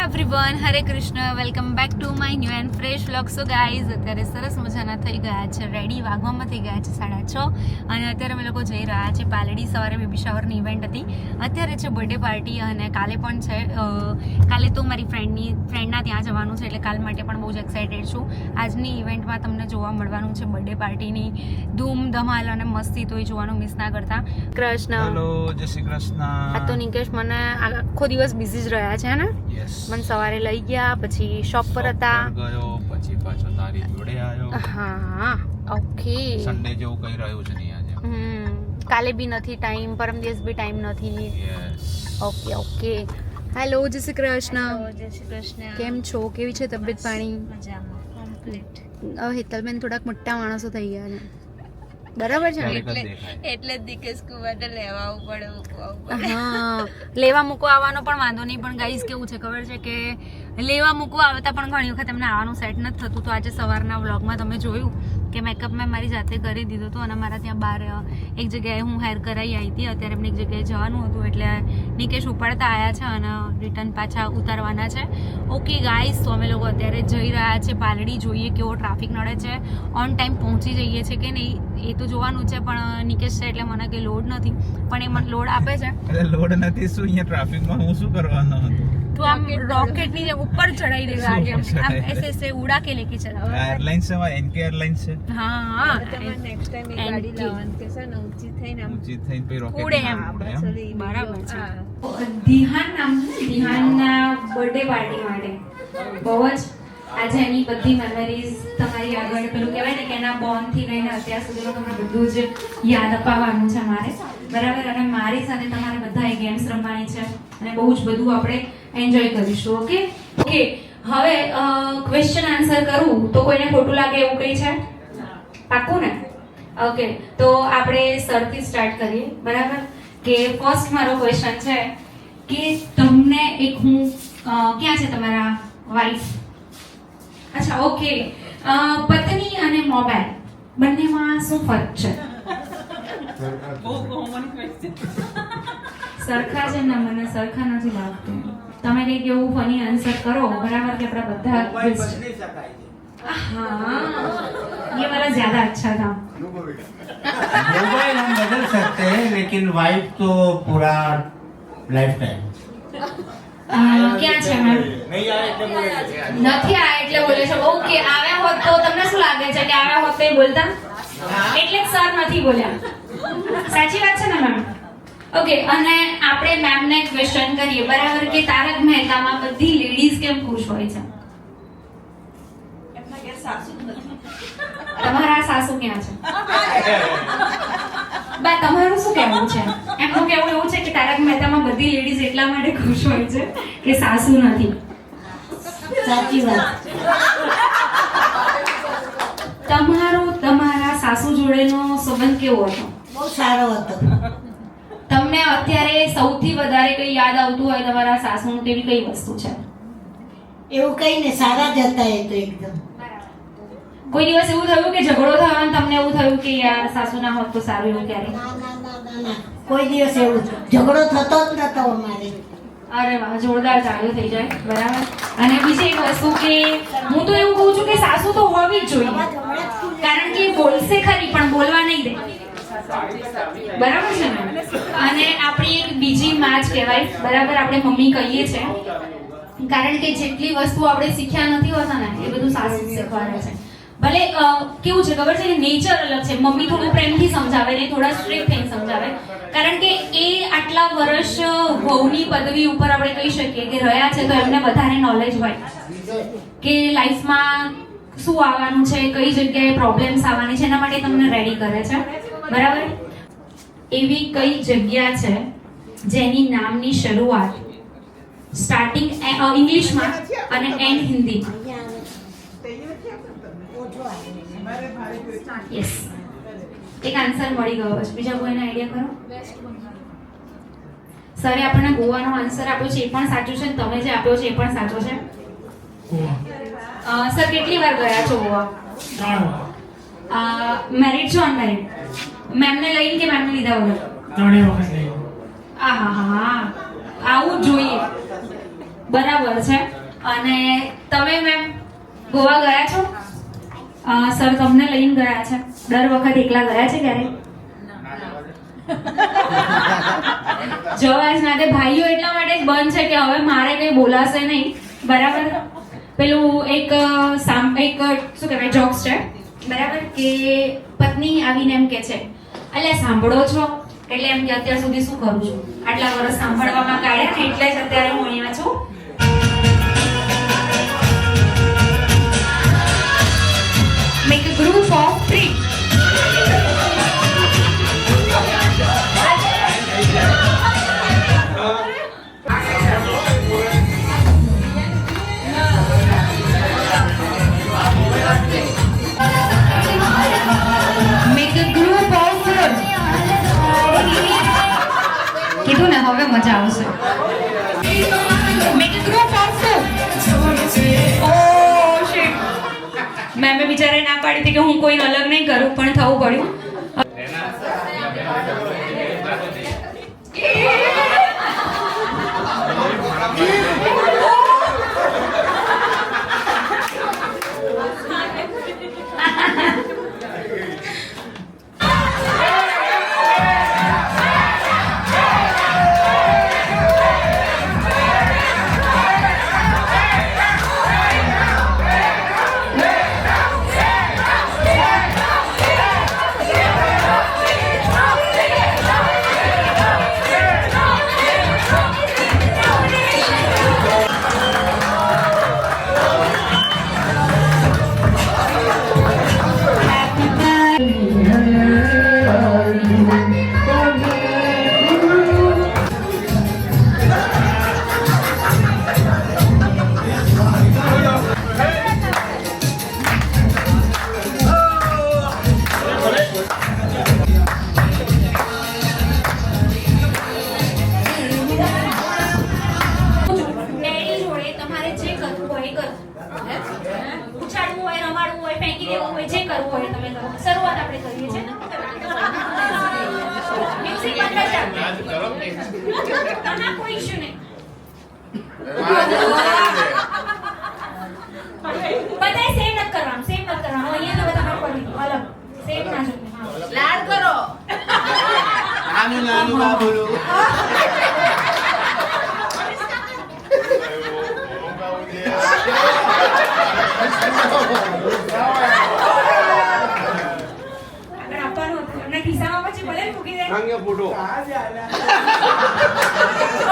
Everyone, Hare Krishna. Welcome back to my new and fresh vlog. So guys, અત્યારે સરસ મજાના થઈ ગયા છે રેડી, વાગવામાં થઈ ગયા છે 6:30 અને અત્યારે અમે લોકો જઈ રહ્યા છે પાલડી. સવારે બેબી શાવરની ઇવેન્ટ હતી, અત્યારે છે બર્થડે પાર્ટી અને કાલે પણ છે. કાલે તો મારી ફ્રેન્ડના ત્યાં જવાનું છે, એટલે કાલ માટે પણ બહુ જ એક્સાઇટેડ છું. આજની ઇવેન્ટમાં તમને જોવા મળવાનું છે બર્થડે પાર્ટીની ધૂમ ધમાલ અને મસ્તી, તો એ જોવાનું મિસ ના કરતા. કૃષ્ણ, હેલો, જય શ્રી કૃષ્ણ. આ તો નિકેશ મને આખો દિવસ બિઝી જ રહ્યા છે ને. મને સવારે લઈ ગયા, પછી શોપ પર હતા, ગયો પછી પાછો તારી જોડે આવ્યો. હા ઓકે. સન્ડે જેવું કઈ રહ્યું છે નહીં આજે. કાલે બી નથી ટાઈમ, પરમ દિવસ બી ટાઈમ નથી. Okay okay. હેલો, જય શ્રી કૃષ્ણ. જય શ્રી કૃષ્ણ. કેમ છો? કેવી છે તબિયત પાણી? મજામાં, કમ્પ્લીટ. હેતલબેન થોડાક મોટા માણસો થઈ ગયા છે, બરાબર છે ને? એટલે જ દિકેશ કુમારને લેવા આવવું પડે. હા, લેવા મૂકવા આવવાનો પણ વાંધો નહીં, પણ ગાઈઝ કેવું છે ખબર છે કે લેવા મૂકવા આવતા પણ ઘણી વખત એમને આવવાનું સેટ નથી થતું. તો આજે સવારના વ્લોગમાં તમે જોયું કે મેકઅપ મેં મારી જાતે કરી દીધો હતો અને મારા ત્યાં બહાર એક જગ્યાએ હું હેર કરાવી આવી હતી. અત્યારે એમને એક જગ્યાએ જવાનું હતું, એટલે નિકેશ ઉપાડતા આવ્યા છે અને રિટર્ન પાછા ઉતારવાના છે. ઓકે ગાઈઝ, તો અમે લોકો અત્યારે જઈ રહ્યા છે પાલડી. જોઈએ કેવો ટ્રાફિક નડે છે, ઓન ટાઈમ પહોંચી જઈએ છે કે નહીં એ તો જોવાનું છે. પણ નિકેશ છે એટલે મને કે લોડ નથી, પણ એ મને લોડ આપે છે. અરે લોડ નથી શું, અહીંયા ટ્રાફિકમાં હું શું કરવાનો હતો? તો આમ રોકેટ ની જેમ ઉપર ચડાઈ દે ગાડી, આમ ऐसे उड़ा के लेके चला. એરલાઇન્સ છે, એનકે એરલાઇન્સ છે. હા, તમારે નેક્સ્ટ ટાઈમ એ ગાડી લાવવાની કે છે ને, ઊંચી થઈને આમ ઊંચી થઈને પછી રોકેટ ઉડે એમ. બરાબર છે. દિહાન નામ છે, દિહાનના બર્થડે પાર્ટી માટે બહુ જ આજે એની બધી મેમરીઝ તમારી આગળ પેલું કહેવાય ને કે એના બોર્ન થી લઈને અત્યાર સુધીનું તમને બધું જ યાદ અપાવવાનું છે મારે, બરાબર. અને મારી સાથે તમારે બધા ગેમ્સ રમવાની છે અને બહુ જ બધું આપણે એન્જોય કરીશું. Okay okay. હવે ક્વેશ્ચન આન્સર કરું તો કોઈને ખોટું લાગે એવું કંઈ છે? પાક્કું ને? ઓકે, તો આપણે સરથી સ્ટાર્ટ કરીએ, બરાબર. કે ફર્સ્ટ મારો ક્વેશ્ચન છે કે તમને એક હું ક્યાં છે તમારા વાઈફ? અચ્છા ઓકે. પત્ની અને મોબાઈલ બંનેમાં શું ફરક છે? સરખા છે ને, મને સરખા નથી લાગતું. તમે કંઈક એવું ફની આન્સર કરો, બરાબર, કે આપણા બધા हाँ, ये वाला ज्यादा अच्छा था. मोबाइल हम बदल सकते हैं, लेकिन वाइफ तो पूरा लाइफ टाइम. ક્યાં છે મેમ? નથી આયા એટલે બોલે છે. ઓકે, આવ્યા હોત તો તમને શું લાગે છે કે આવ્યા હોત તો એ બોલતા? એટલે સર નથી બોલ્યા. સાચી વાત છે ને મેમ? ઓકે, અને આપણે મેમને ક્વેશ્ચન કરીએ, બરાબર, કે તારક મહેતામાં બધી લેડીઝ કેમ ખુશ હોય છે? તમારા સાસુ ક્યાં છે? બા, તમારું શું કહેવું છે? એમનું કહેવું એવું છે કે તારક મહેતામાં બધી લેડીઝ એટલા માટે ખુશ હોય છે કે સાસુ નથી. સાચી વાત. તમારા સાસુ જોડેનો સંબંધ કેવો હતો? બહુ સારો હતો. તમને અત્યારે સૌથી વધારે કઈ યાદ આવતું હોય તમારા સાસુનું, તેવી કઈ વસ્તુ છે? એવું કઈ ને, સારા જ હતા એ તો એકદમ. કોઈ દિવસ એવું થયું કે ઝઘડો થયો અને તમને એવું થયું કે યાર સાસુ ના હોત તો સારું, એવું ક્યારે? ના, કોઈ દિવસ એવું ઝઘડો થતો જ નતો અમારે. અરે વાહ, જોરદાર ચાલુ થઈ જાય, બરાબર. અને બીજી એક વસ્તુ કે હું તો એવું કહું છું કે સાસુ તો હોવી જ જોઈએ, કારણ કે બોલશે ખરી પણ બોલવા નહીં દે, બરાબર છે ને? અને આપણી એક બીજી માં જ કહેવાય, બરાબર, આપણે મમ્મી કહીએ છે, કારણ કે જેટલી વસ્તુ આપણે શીખ્યા નથી હોતા ને એ બધું સાસુ શીખવાડે છે. ભલે કેવું છે ખબર છે કે નેચર અલગ છે. મમ્મી થોડું પ્રેમથી સમજાવે ને થોડા સ્ટ્રિક્ટ થઈને સમજાવે, કારણ કે એ આટલા વર્ષ વહુની પદવી ઉપર આપણે કહી શકીએ કે રહ્યા છે, તો એમને વધારે નોલેજ હોય કે લાઈફમાં શું આવવાનું છે, કઈ જગ્યાએ પ્રોબ્લેમ્સ આવવાની છે, એના માટે તમને રેડી કરે છે, બરાબર. એવી કઈ જગ્યા છે જેની નામની શરૂઆત સ્ટાર્ટિંગ ઇંગ્લિશમાં અને એન્ડ હિન્દીમાં? યસ, એક આન્સર મળી ગયો છે. બીજા કોઈને આઈડિયા ખરો? સરે આપણને ગોવાનો આન્સર આપ્યો છે, એ પણ સાચું છે, તમે જે આપ્યો છે એ પણ સાચો છે. સર, કેટલી વાર ગયા છો ગોવા? મેરિડ છો અનમેરિડ? મેમને લઈને કે મેમને લીધા વગર? ત્રણેય વખત. આહા, આવું જ જોઈએ. બરાબર છે. અને તમે મેમ ગોવા ગયા છો? સર તમને લઈને ગયા છે? દર વખત એકલા ગયા છે ક્યારે? જવા જ ના દે. ભાઈઓ એટલા માટે જ બંધ છે કે હવે મારે કઈ બોલાશે નહીં, બરાબર? પેલું એક શું કહેવાય જોક્સ છે, બરાબર, કે પત્ની આવીને એમ કે છે, અલ્યા સાંભળો છો? એટલે એમ કે અત્યાર સુધી શું કરું છું, આટલા વર્ષ સાંભળવામાં કાઢ્યા ને એટલે જ અત્યારે હું અહીંયા છું. Make a group of 3. Make a group of 4. કીધું ને હવે મજા આવશે. Make a group of 4. Oh shit. મેં બિચારે ના પાડી હતી કે હું કોઈને અલગ નહીં કરું, પણ થવું પડ્યું. શરૂઆત આપણે કરીએ છીએ. મ્યુઝિક બંધ ના કોઈ ઇશ્યુ નહીં. બધાય સેમ નથી કરવાનું, સેમ નથી કરવાનું. અહીંયા તો બધા પડી અલગ સેમ ના જોઈએ. લાડ કરો. નાનું નાનું બાબુલું.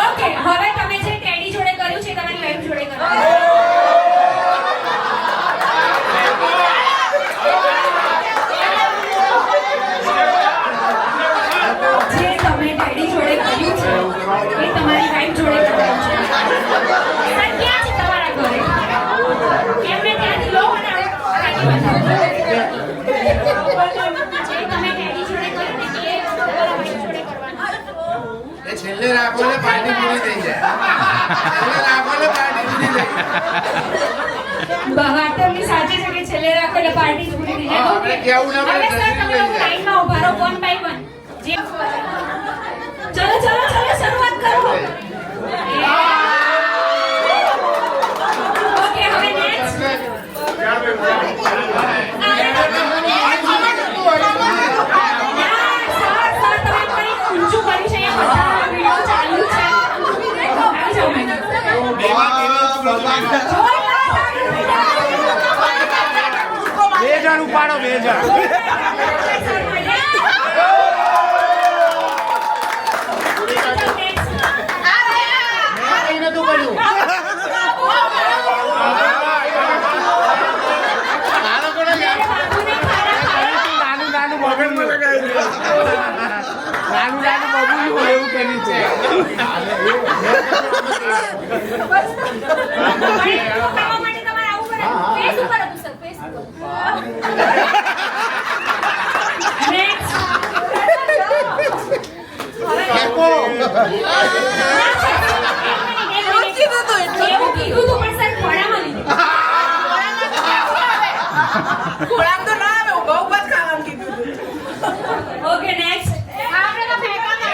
ઓકે, હવે તમે જે ટેડી જોડે કર્યું છે તમારી વાઈફ જોડે કરો. જે તમે ટેડી જોડે કર્યું છે એ તમારી વાઈફ જોડે કરવાનું છે. સર ક્યાં છે તમારા ઘરે? એમને ત્યાંથી લો અને આગળ બતાવો. જે તમે ટેડી જોડે કર્યું ને એ તમારા વાઈફ જોડે કરવાનું. છેલ્લે રાખો ને પાર્ટી પૂરી થઈ જાય. છેલ્લે રાખો ને પાર્ટી પૂરી થઈ જાય. વાત તો એમની સાચી છે કે છેલ્લે રાખો એટલે પાર્ટી પૂરી થઈ જાય. આપણે કેવું ના પડે. હવે સર તમે લોકો લાઈનમાં ઉભા રહો, 1 by 1. જે ચલો ચલો ચલો શરૂઆત કરો. ઓકે, હવે નેક્સ્ટ. ઊંચું કર્યું છે, એ બધા વિડિયો ચાલુ છે. આવી જાઓ મેડમ. બે જણ ઉપાડો, 2 જણ. નાનું નાનું બબુલું હોય એવું કર્યું છે. Okay next. આપણે તો ફેંકવાના.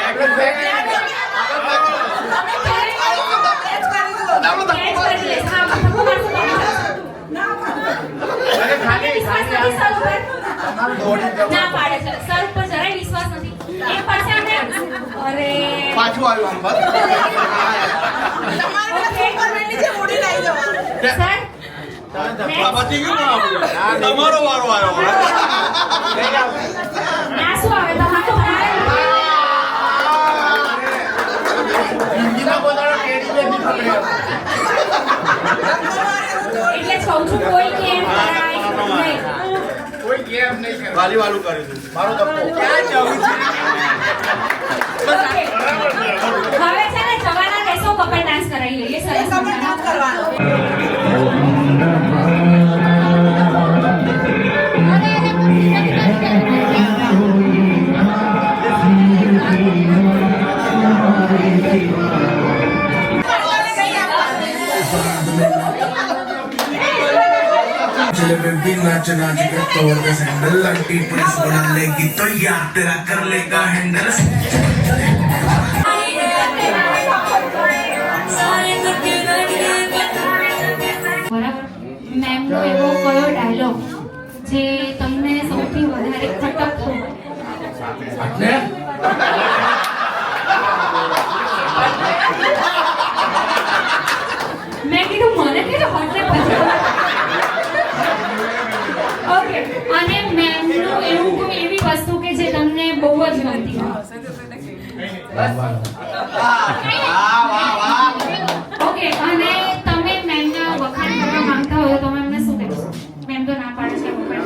ના પાડે છે સર ઉપર જરાય વિશ્વાસ નથી એક પાસે આપણે અરે પાછું આવ્યું આમ બસ સર પતી ગયું ને આપણું. તમારો વારો આવ્યો ના શું આવે તમારો હિન્દીમાં બોલાવો ટેડી બેબી પકડ્યો એટલે જ કહું છું કોઈ કેમ કરાય નહીં. કોઈ કેમ નહીં કરે વાલી વાલું કર્યું તું મારો ધક્કો ક્યાં જવું છે Okay. હવે છે ને જવાના રહેશો કપલ ડાન્સ કરાવી લઈએ સરસ चले बेबी नाच नाच के तोड़ के सैंडल लंटी पुलिस बुला लेगी तो यार तेरा कर लेगा हैंडल બરાબર મેમનો એવો કયો ડાયલોગ જે તમને સૌથી વધારે ખટકતો એટલે મેં કીધું મને કીધું હટલે પછી ઓકે અને મેમનું એવું કોઈ એવી વસ્તુ કે જે તમને બહુ જ ગમતી હોય ઓકે અને તમે મેમના વખાણ કરવા માંગતા હોય તો તમે એમને શું કહેશો મેમ તો ના પાડે છે વખાણ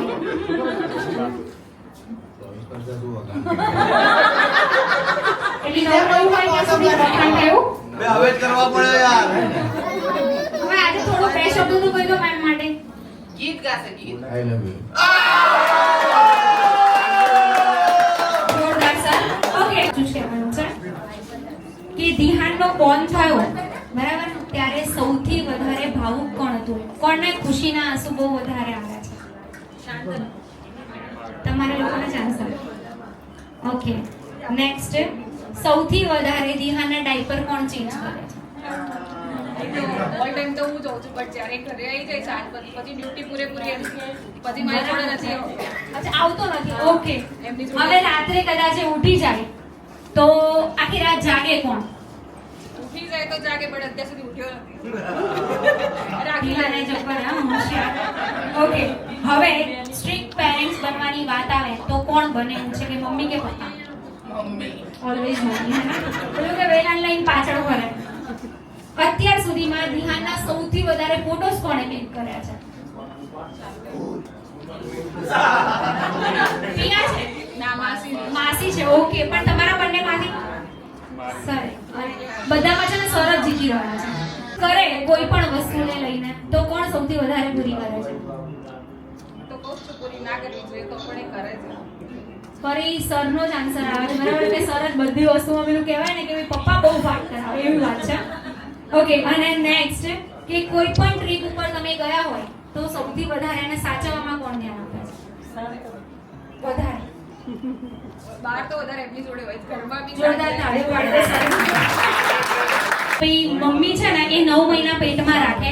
એટલે નવું નવું હોય ત્યાં સુધી વખાણ થયું હવે જ કરવા પડે યાર હવે આજે થોડું બે શબ્દોનું કહી દો મેમ માટે ગીત ગાશે ગીત आई लव यू જોરદાર સર ઓકે શું કહેવાનું છે કે ધ્યાનનો બોન થયો બરાબર ત્યારે સૌથી વધારે ભાવુક કોણ હતું કોણને ખુશીના આંસુ બહુ વધારે આવ્યા છે તમારા લોકોને ચાન્સ ઓકે નેક્સ્ટ સૌથી વધારે દિહાના ડાયપર કોણ ચેન્જ કરે છે ઓલ ટાઈમ તો હું જોઉં છું બટ જ્યારે ઘરે આવી જાય સાંજ પછી ડ્યુટી પૂરેપૂરી એમ પછી મારી જોડે નથી આવતી. અચ્છા આવતો નથી ઓકે એમની જોડે. હવે રાત્રે કદાચ એ ઉઠી જાય તો આખી રાત જાગે કોણ ઉઠી જાય તો જાગે પણ અત્યાર સુધી ઉઠ્યો નથી દિહાને જબર હા હોશિયાર ઓકે હવે સ્ટ્રિક્ટ પેરેન્ટ્સ બનવાની વાત આવે તો કોણ બને એમ છે કે મમ્મી કે પપ્પા ઓલવેઝ મમ્મી પેલું કે વેલાન લઈને પાછળ ફરે અત્યાર સુધીમાં દિહાનના સૌથી વધારે ફોટોસ કોણે ક્લિક કર્યા છે પિયા છે ના માસી માસી છે ઓકે પણ તમારા બંનેમાંથી સર બધામાં છે ને સર જ જીતી રહ્યા છે કરે કોઈ પણ વસ્તુને લઈને તો કોણ સૌથી વધારે પૂરી કરે છે તો કહું છું પૂરી ના કરવી જોઈએ તો પણ એ કરે છે ફરી સરનો જ આન્સર આવે છે બરાબર કે સર જ બધી વસ્તુમાં પેલું કહેવાય ને કે ભાઈ પપ્પા બહુ વાત કરાવે એવી વાત છે ઓકે અને નેક્સ્ટ કે કોઈ પણ ટ્રીપ ઉપર તમે ગયા હોય તો સૌથી વધારે એને સાચવવામાં કોણ ધ્યાન આપે છે વધારે બહાર તો વધારે એમની જોડે હોય ઘરમાં બી જોરદાર તાળીઓ પાડો સર ભાઈ મમ્મી છે ને એ 9 મહિના પેટમાં રાખે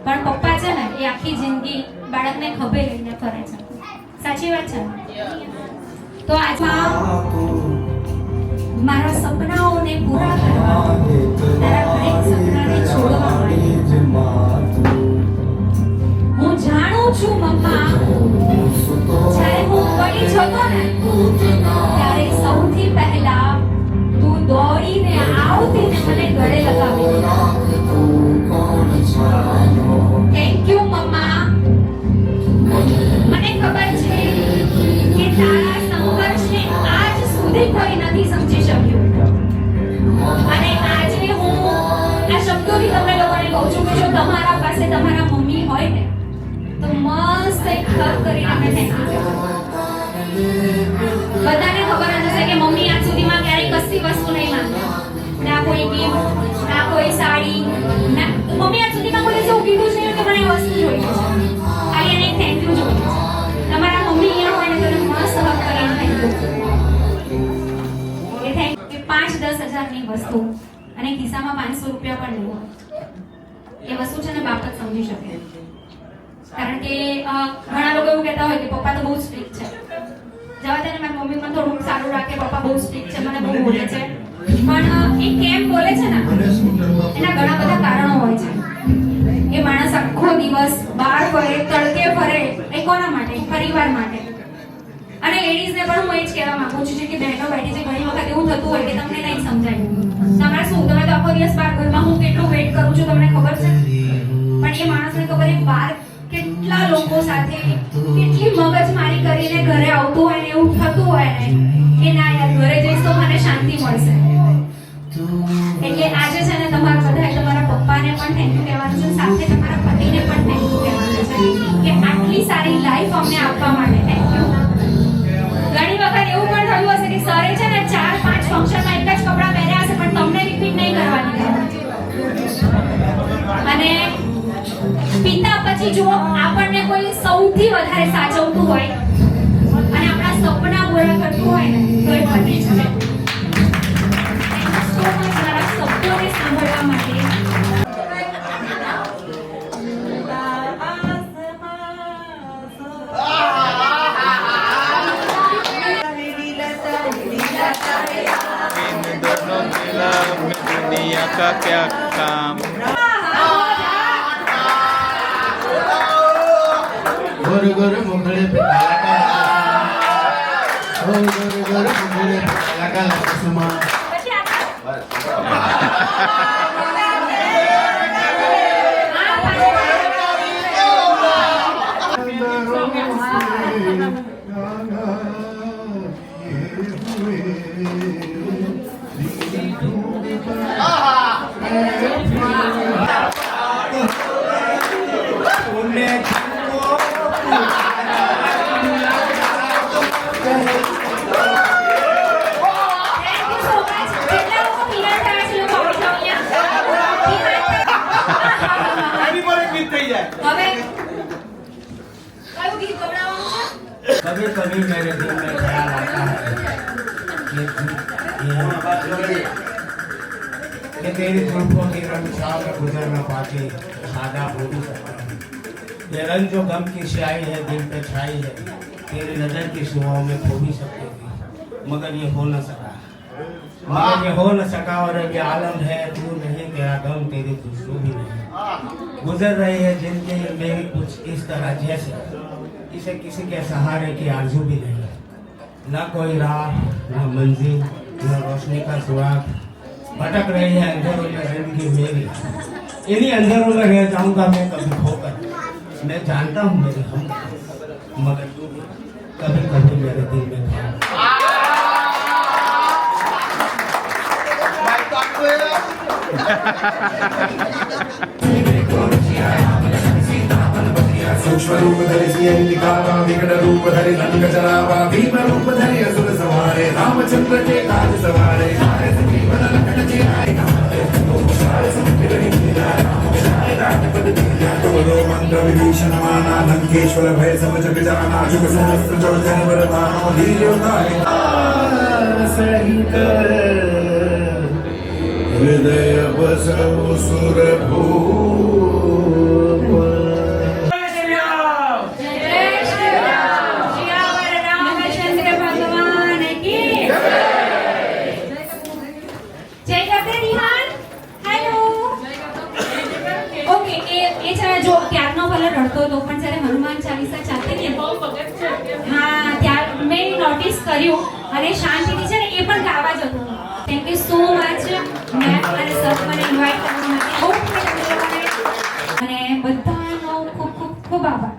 પણ પપ્પા છે ને એ આખી જિંદગી બાળકને ખભે લઈને ફરે છે સાચી વાત છે તો આજમાં મારા સપનાઓને પૂરા કરવા તારા દરેક સપનાને છોડવા માટે હું જાણું છું મમ્મા જ્યારે હું પડી જતો ને ત્યારે સૌથી પહેલા તું દોડીને આવતી ને મને ગળે લગાવી થેન્ક યુ મમ્મા મને ખબર છે કે તારા સંઘર્ષને આજ સુધી કોઈ નથી સમજી શક્યું અને આજે હું આ શબ્દોથી તમને લોકોને કહું છું કે જો તમારા પાસે તમારા મમ્મી હોય ને તો મસ્ત એક હગ કરીને અમે થેન્ક યુ બધાને ખબર જ હશે કે મમ્મી આજ સુધીમાં ક્યારેય કશી વસ્તુ નહીં માંગી ના કોઈ ગિફ્ટ ના કોઈ સાડી ના મમ્મી આજ સુધીમાં કોઈ એવું કીધું જ નહીં કે મને આ વસ્તુ જોઈએ છે ખાલી એને થેન્ક યુ જોઈએ છે તમારા મમ્મી અહીંયા હોય ને તો એને મસ્ત હગ કરીને થેન્ક યુ એ થેન્ક કે 5-10 હજારની વસ્તુ અને ખિસ્સામાં 500 રૂપિયા પણ નહીં હોય એ વસ્તુ છે ને બાપ જ સમજી શકે કારણ કે ઘણા લોકો એવું કહેતા હોય કે પપ્પા તો બહુ સ્ટ્રિક્ટ છે જવા દે ને, મારી મમ્મી મને થોડુંક સારું રાખે, પપ્પા બહુ સ્ટ્રિક્ટ છે, મને બહુ બોલે છે. પણ એ કેમ બોલે છે ને, એના ઘણા બધા કારણો હોય છે. એ માણસ આખો દિવસ બહાર ફરે, તડકે ફરે, એ કોના માટે? પરિવાર માટે. અને લેડીઝને પણ હું એ જ કહેવા માંગુ છું કે બહેનો બેઠી છે, ઘણી વખત એવું થતું હોય કે તમને નહીં સમજાય. તમારે શું, તમે તો આખો દિવસ બહાર ઘરમાં હું કેટલું વેઇટ કરું છું તમને ખબર છે. પણ એ માણસને ખબર એ બહાર કેટલા લોકો સાથે કેટલી મગજમારી કરીને ઘરે આવતું હોય ને એવું થતું હોય ને કે ના યાર ઘરે જઈશ તો મને શાંતિ મળશે. એટલે આજે છે ને તમારા બધાએ તમારા પપ્પાને પણ થેન્ક યુ કહેવાનું છે, સાથે તમારા પતિને પણ થેન્ક યુ કહેવાનું છે કે આટલી સારી લાઈફ અમને આપવા માટે થેન્ક યુ. ઘણી વખત એવું પણ થયું હશે કે સરે છે ને 4-5 ફંક્શનમાં એક જ કપડાં પહેર્યા હશે પણ તમને રિપીટ નહીં કરવાની. અને પિતા પછી જો આપણને કોઈ સૌથી વધારે સાચવતું હોય અને આપણા સપના પૂરા કરતું હોય ને તો એ પતિ છે. તો મારા શબ્દોને સાંભળવા માટે इन दोनों मिला में दुनिया का क्या काम. गोर गोर मुंगले पे काला काला, गोर गोर मुंगले पे काला काला चश्मा. कभी कभी मेरे दिल में ख्याल आता है कि तेरी जुल्फों की रंग में गुजर न पाती सादा हो भी सकता है. ये रंग जो गम की स्याही है दिल पे छाई है, तेरी नजर की सुहाओं में खो भी सकती थी, मगर ये हो न सका. मगर ये हो न सका और अब ये आलम है तू नहीं, तेरा गम तेरी खुशबू भी नहीं. गुजर रही है जिंदगी मेरी कुछ इस तरह जैसे इसे किसी के सहारे की आरज़ू भी नहीं. न कोई राह, न मंजिल, न रोशनी का सुराग. भटक रही है अंधेरों में जिंदगी मेरी. इन्हीं अंधेरों में रह जाऊंगा मैं कभी खोकर. मैं जानता हूँ मेरे हम, मगर तू भी कभी कभी मेरे दिल में था. सूक्ष्म रूप धरि सियहि दिखावा, विकट रूप धरि लंक जरावा, भीम रूप धरि असुर संहारे, रामचंद्र के काज सवारे. जीवन लखन जियाए तो मंत्र विभीषण माना, लंकेश्वर भय सब जग जाना, युग सहस्त्र जो जन वर भानो, धीर उतारे सहित हृदय बसव सुर भूप. જો ત્યારનો ભલે રડતો હતો પણ જ્યારે હનુમાન ચાલીસા ચાલતી ને હા ત્યાર મેં નોટિસ કર્યું અને શાંતિથી છે ને એ પણ ગાવા જતો. Thank you so much ma'am અને સર મને ઇન્વાઇટ કરવા માટે બહુ અને બધાનો ખૂબ ખૂબ ખૂબ આભાર.